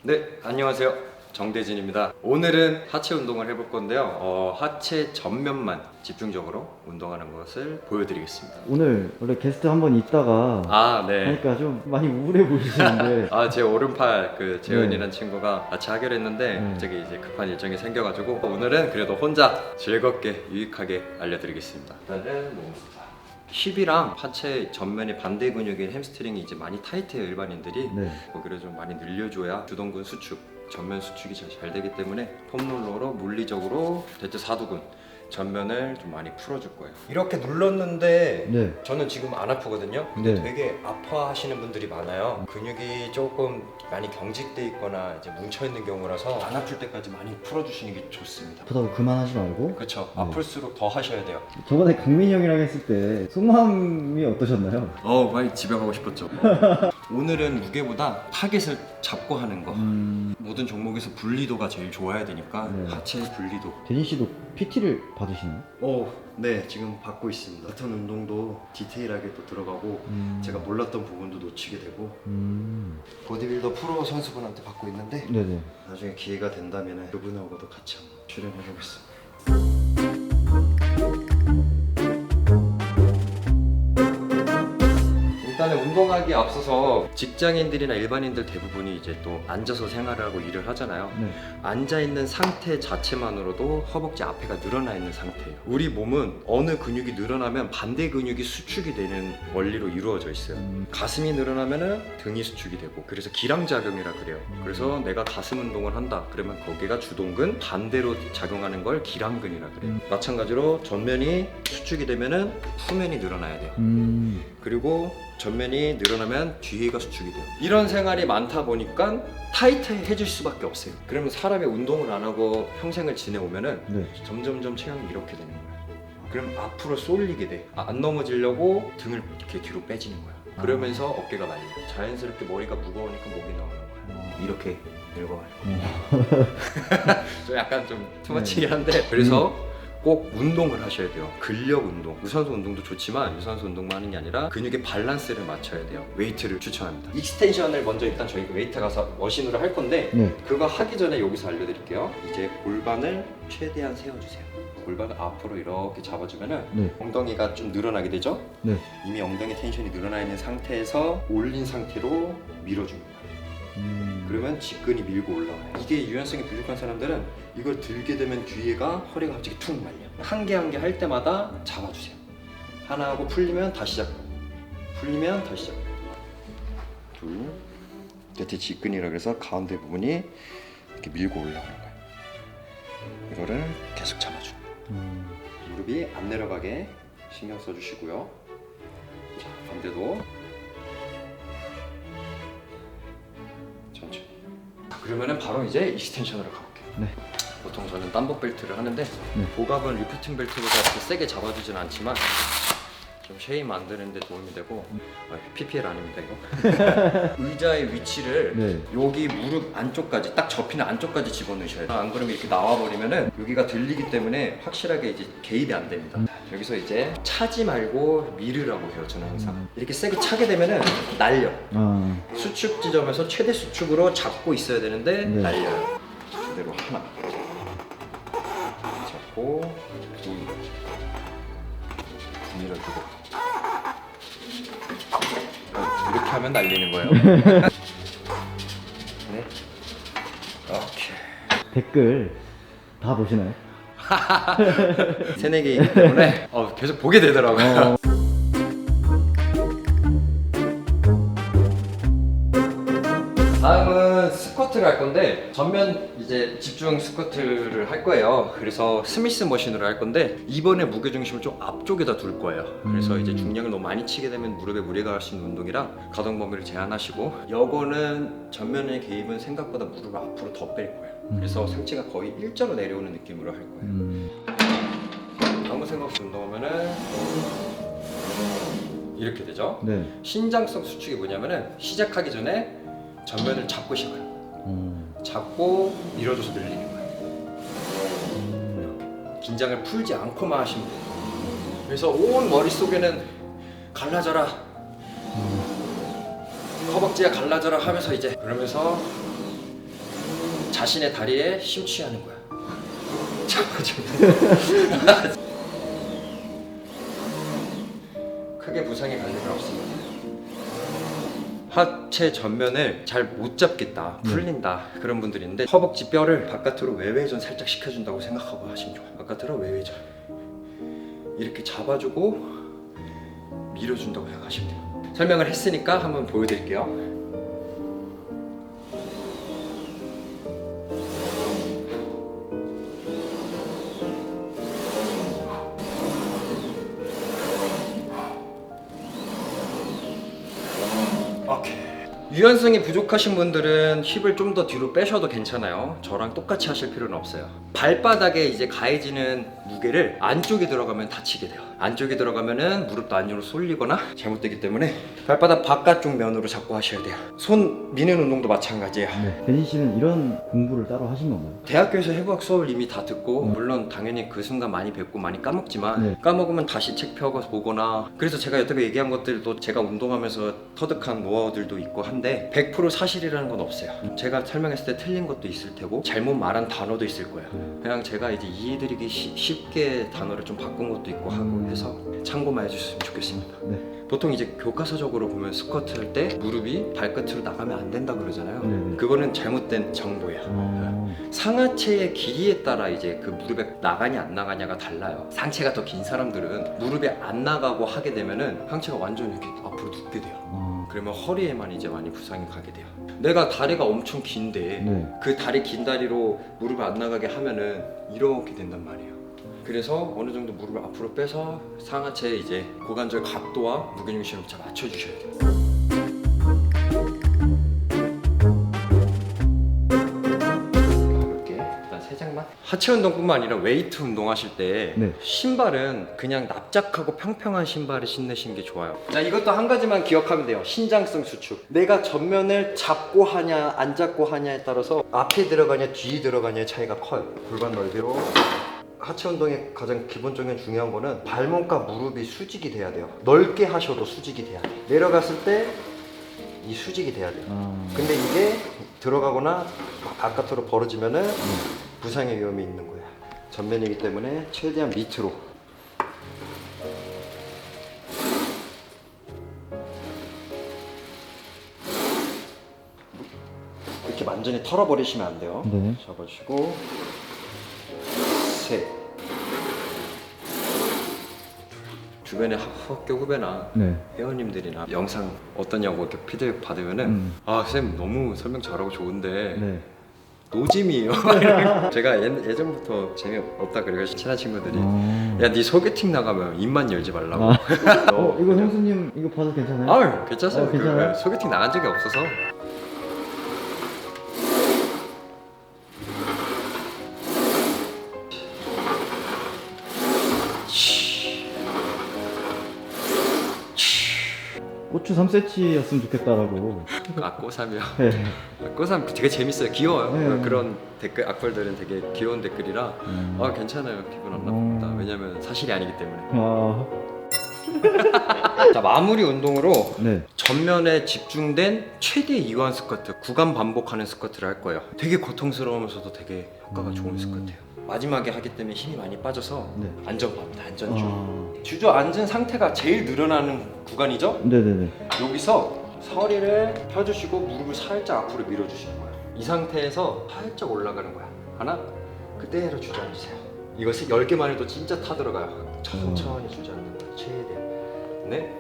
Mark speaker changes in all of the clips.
Speaker 1: 네, 안녕하세요. 정대진입니다. 오늘은 하체 운동을 해볼 건데요. 하체 전면만 집중적으로 운동하는 것을 보여드리겠습니다.
Speaker 2: 오늘 원래 게스트 한 번 있다가
Speaker 1: 네.
Speaker 2: 하니까 좀 많이 우울해 보이시는데
Speaker 1: 제 오른팔 재현이라는 친구가 같이 하기로 했는데 갑자기 이제 급한 일정이 생겨가지고 오늘은 그래도 혼자 즐겁게 유익하게 알려드리겠습니다. 일단은 힙이랑 하체 전면의 반대 근육인 햄스트링이 이제 많이 타이트해요, 일반인들이. 거기를 좀 많이 늘려줘야 주동근 수축, 전면 수축이 잘 되기 때문에 폼롤러로 물리적으로 대퇴 사두근 전면을 좀 많이 풀어줄 거예요. 이렇게 눌렀는데 저는 지금 안 아프거든요. 근데 되게 아파하시는 분들이 많아요. 근육이 조금 많이 경직돼 있거나 이제 뭉쳐 있는 경우라서 안 아플 때까지 많이 풀어주시는 게 좋습니다.
Speaker 2: 아프다고 그만하지 말고.
Speaker 1: 그렇죠. 아플수록 더 하셔야 돼요.
Speaker 2: 저번에 강민이 형이랑 했을 때 속마음이 어떠셨나요?
Speaker 1: 많이 집에 가고 싶었죠. 오늘은 무게보다 타겟을 잡고 하는 거. 모든 종목에서 분리도가 제일 좋아야 되니까 하체 분리도.
Speaker 2: 대진 씨도 PT를 받으시나요?
Speaker 1: 네, 지금 받고 있습니다. 같은 운동도 디테일하게 또 들어가고 제가 몰랐던 부분도 놓치게 되고 보디빌더 프로 선수분한테 받고 있는데
Speaker 2: 네네.
Speaker 1: 나중에 기회가 된다면 그분하고도 같이 한번 출연해보겠습니다. 일단은 운동하기에 앞서서 직장인들이나 일반인들 대부분이 이제 또 앉아서 생활을 하고 일을 하잖아요. 앉아있는 상태 자체만으로도 허벅지 앞에가 늘어나 있는 상태예요. 우리 몸은 어느 근육이 늘어나면 반대 근육이 수축이 되는 원리로 이루어져 있어요. 가슴이 늘어나면 등이 수축이 되고, 그래서 기랑작용이라 그래요. 그래서 내가 가슴 운동을 한다 그러면 거기가 주동근, 반대로 작용하는 걸 기랑근이라 그래요. 마찬가지로 전면이 수축이 되면은 후면이 늘어나야 돼요. 그리고 전면이 늘어나면 뒤에가 수축이 돼요. 이런 생활이 많다 보니까 타이트해질 수밖에 없어요. 그러면 사람이 운동을 안 하고 평생을 지내오면은 점점점 체형이 이렇게 되는 거예요. 그럼 앞으로 쏠리게 돼. 안 넘어지려고 등을 이렇게 뒤로 빼지는 거야. 그러면서 어깨가 말려. 자연스럽게 머리가 무거우니까 목이 나오는 거야. 이렇게 늙어가요. 좀 약간 좀 투머치긴 한데 그래서 꼭 운동을 하셔야 돼요. 근력 운동, 유산소 운동도 좋지만 유산소 운동만 하는 게 아니라 근육의 밸런스를 맞춰야 돼요. 웨이트를 추천합니다. 익스텐션을 먼저 일단 저희가 웨이트 가서 머신으로 할 건데 그거 하기 전에 여기서 알려드릴게요. 이제 골반을 최대한 세워주세요. 골반을 앞으로 이렇게 잡아주면은 엉덩이가 좀 늘어나게 되죠? 이미 엉덩이 텐션이 늘어나 있는 상태에서 올린 상태로 밀어주는 거예요. 그러면 직근이 밀고 올라와요. 이게 유연성이 부족한 사람들은 이걸 들게 되면 뒤에가 허리가 갑자기 툭 말려. 한 개 한 개 할 때마다 잡아주세요. 하나 하고 풀리면 다시 잡고, 풀리면 다시 잡고. 둘, 대퇴 직근이라 그래서 가운데 부분이 이렇게 밀고 올라가는 거예요. 이거를 계속 잡아줘요. 무릎이 안 내려가게 신경 써주시고요. 자, 반대도 천천히. 그러면은 바로 이제 익스텐션으로 가볼게요. 보통 저는 땀복 벨트를 하는데 복압은 리프팅 벨트보다 이렇게 세게 잡아주진 않지만 좀 쉐임 만드는 데 도움이 되고 PPL 아닙니다 이거. 의자의 위치를 여기 무릎 안쪽까지 딱 접히는 안쪽까지 집어넣으셔야 돼요. 안 그러면 이렇게 나와버리면은 여기가 들리기 때문에 확실하게 이제 개입이 안 됩니다. 여기서 이제 차지 말고 밀으라고 해요. 저는 항상 이렇게 세게 차게 되면은 날려. 수축 지점에서 최대 수축으로 잡고 있어야 되는데 날려요. 그대로 하나 잡고 둘 밀어주고 이렇게 하면 날리는 거예요. 네. 오케이.
Speaker 2: 댓글 다 보시나요?
Speaker 1: 세네 개이기 때문에 계속 보게 되더라고요. 다음은 스쿼트를 할 건데 전면 이제 집중 스쿼트를 할 거예요. 그래서 스미스 머신으로 할 건데 이번에 무게 중심을 좀 앞쪽에다 둘 거예요. 그래서 이제 중량을 너무 많이 치게 되면 무릎에 무리가 갈 수 있는 운동이라 가동 범위를 제한하시고, 요거는 전면의 개입은 생각보다 무릎을 앞으로 더 뺄 거예요. 그래서 상체가 거의 일자로 내려오는 느낌으로 할 거예요. 아무 생각 없이 운동하면은 이렇게 되죠. 신장성 수축이 뭐냐면은 시작하기 전에 전면을 잡고 시작해요. 잡고 밀어줘서 늘리는 거예요. 긴장을 풀지 않고만 하시면 돼요. 그래서 온 머릿속에는 갈라져라, 허벅지가 갈라져라 하면서 이제 그러면서 자신의 다리에 심취하는 거야. 잡아주고. 크게 부상이 갈 일은 없습니다. 하체 전면을 잘 못 잡겠다, 풀린다 그런 분들이 있는데 허벅지 뼈를 바깥으로 외회전 살짝 시켜준다고 생각하고 하시면 좋아요. 바깥으로 외회전 이렇게 잡아주고 밀어준다고 생각하시면 돼요. 설명을 했으니까 한번 보여드릴게요. 오케이. 유연성이 부족하신 분들은 힙을 좀 더 뒤로 빼셔도 괜찮아요. 저랑 똑같이 하실 필요는 없어요. 발바닥에 이제 가해지는 무게를 안쪽에 들어가면 다치게 돼요. 안쪽에 들어가면은 무릎도 안으로 쏠리거나 잘못되기 때문에 발바닥 바깥쪽 면으로 잡고 하셔야 돼요. 손 미는 운동도 마찬가지예요.
Speaker 2: 네. 대진 씨는 이런 공부를 따로 하신 건가요?
Speaker 1: 대학교에서 해부학 수업을 이미 다 듣고 물론 당연히 그 순간 많이 뵙고 많이 까먹지만
Speaker 2: 네.
Speaker 1: 까먹으면 다시 책 펴서 보거나 그래서 제가 여태껏 얘기한 것들도 제가 운동하면서 터득한 노하우들도 있고 한데 100% 사실이라는 건 없어요. 제가 설명했을 때 틀린 것도 있을 테고 잘못 말한 단어도 있을 거예요. 그냥 제가 이제 이해드리기 쉽게 단어를 좀 바꾼 것도 있고 하고 해서 참고만 해주셨으면 좋겠습니다.
Speaker 2: 네.
Speaker 1: 보통 이제 교과서적으로 보면 스쿼트 할 때 무릎이 발끝으로 나가면 안 된다 그러잖아요.
Speaker 2: 네네.
Speaker 1: 그거는 잘못된 정보예요. 상하체의 길이에 따라 이제 그 무릎에 나가냐 안 나가냐가 달라요. 상체가 더 긴 사람들은 무릎에 안 나가고 하게 되면은 상체가 완전 이렇게 앞으로 눕게 돼요. 그러면 허리에만 이제 많이 부상이 가게 돼요. 내가 다리가 엄청 긴데
Speaker 2: 네.
Speaker 1: 그 다리 긴 다리로 무릎을 안 나가게 하면은 이렇게 된단 말이에요. 그래서 어느 정도 무릎을 앞으로 빼서 상하체에 이제 고관절 각도와 무게중심을 잘 맞춰주셔야 돼요. 세 장만. 하체 운동뿐만 아니라 웨이트 운동하실 때
Speaker 2: 네.
Speaker 1: 신발은 그냥 납작하고 평평한 신발을 신으시는 게 좋아요. 자, 이것도 한 가지만 기억하면 돼요. 신장성 수축. 내가 전면을 잡고 하냐 안 잡고 하냐에 따라서 앞에 들어가냐 뒤에 들어가냐의 차이가 커요. 골반 넓이로. 하체 운동의 가장 기본적인 중요한 거는 발목과 무릎이 수직이 돼야 돼요. 넓게 하셔도 수직이 돼야 돼요. 내려갔을 때 이 수직이 돼야 돼요. 근데 이게 들어가거나 바깥으로 벌어지면은 부상의 위험이 있는 거야. 전면이기 때문에 최대한 밑으로. 이렇게 완전히 털어버리시면 안 돼요.
Speaker 2: 네.
Speaker 1: 잡아주시고 셋. 주변에 학교 후배나
Speaker 2: 네.
Speaker 1: 회원님들이나 영상 어떠냐고 이렇게 피드백 받으면은 아 쌤 너무 설명 잘하고 좋은데
Speaker 2: 네.
Speaker 1: 노짐이에요. 제가 예전부터 재미없다 그래서 친한 친구들이 야 네 소개팅 나가면 입만 열지 말라고.
Speaker 2: 이거 형수님 이거 봐도 괜찮아요?
Speaker 1: 아유 괜찮아요.
Speaker 2: 괜찮아요?
Speaker 1: 소개팅 나간 적이 없어서.
Speaker 2: 고추 3cm였으면 좋겠다라고.
Speaker 1: 꼬삼이요.
Speaker 2: 네.
Speaker 1: 꼬삼 되게 재밌어요. 귀여워요.
Speaker 2: 네.
Speaker 1: 그런 댓글 악플들은 되게 귀여운 댓글이라 아 괜찮아요. 기분 안 나쁩니다. 왜냐면 사실이 아니기 때문에. 자, 마무리 운동으로
Speaker 2: 네.
Speaker 1: 전면에 집중된 최대 이완 스쿼트, 구간 반복하는 스쿼트를 할 거예요. 되게 고통스러우면서도 되게 효과가 좋은 스쿼트예요. 마지막에 하기 때문에 힘이 많이 빠져서
Speaker 2: 네.
Speaker 1: 안전바입니다. 안전주. 주저앉은 상태가 제일 늘어나는 구간이죠?
Speaker 2: 네네네.
Speaker 1: 여기서 허리를 펴주시고 무릎을 살짝 앞으로 밀어주시는 거예요. 이 상태에서 살짝 올라가는 거야. 하나, 그대로 주저앉으세요. 이거 10개만 해도 진짜 타 들어가요. 천천히 주저앉는 거예요. 최대한. 네.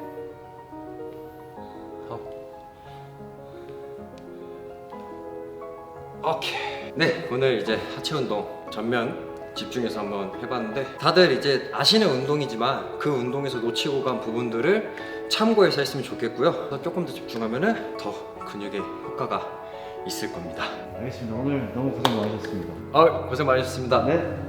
Speaker 1: 오케이. 네, 오늘 이제 하체 운동 전면 집중해서 한번 해봤는데 다들 이제 아시는 운동이지만 그 운동에서 놓치고 간 부분들을 참고해서 했으면 좋겠고요. 조금 더 집중하면은 더 근육에 효과가 있을 겁니다.
Speaker 2: 알겠습니다. 오늘 너무 고생 많으셨습니다.
Speaker 1: 고생 많으셨습니다.
Speaker 2: 네.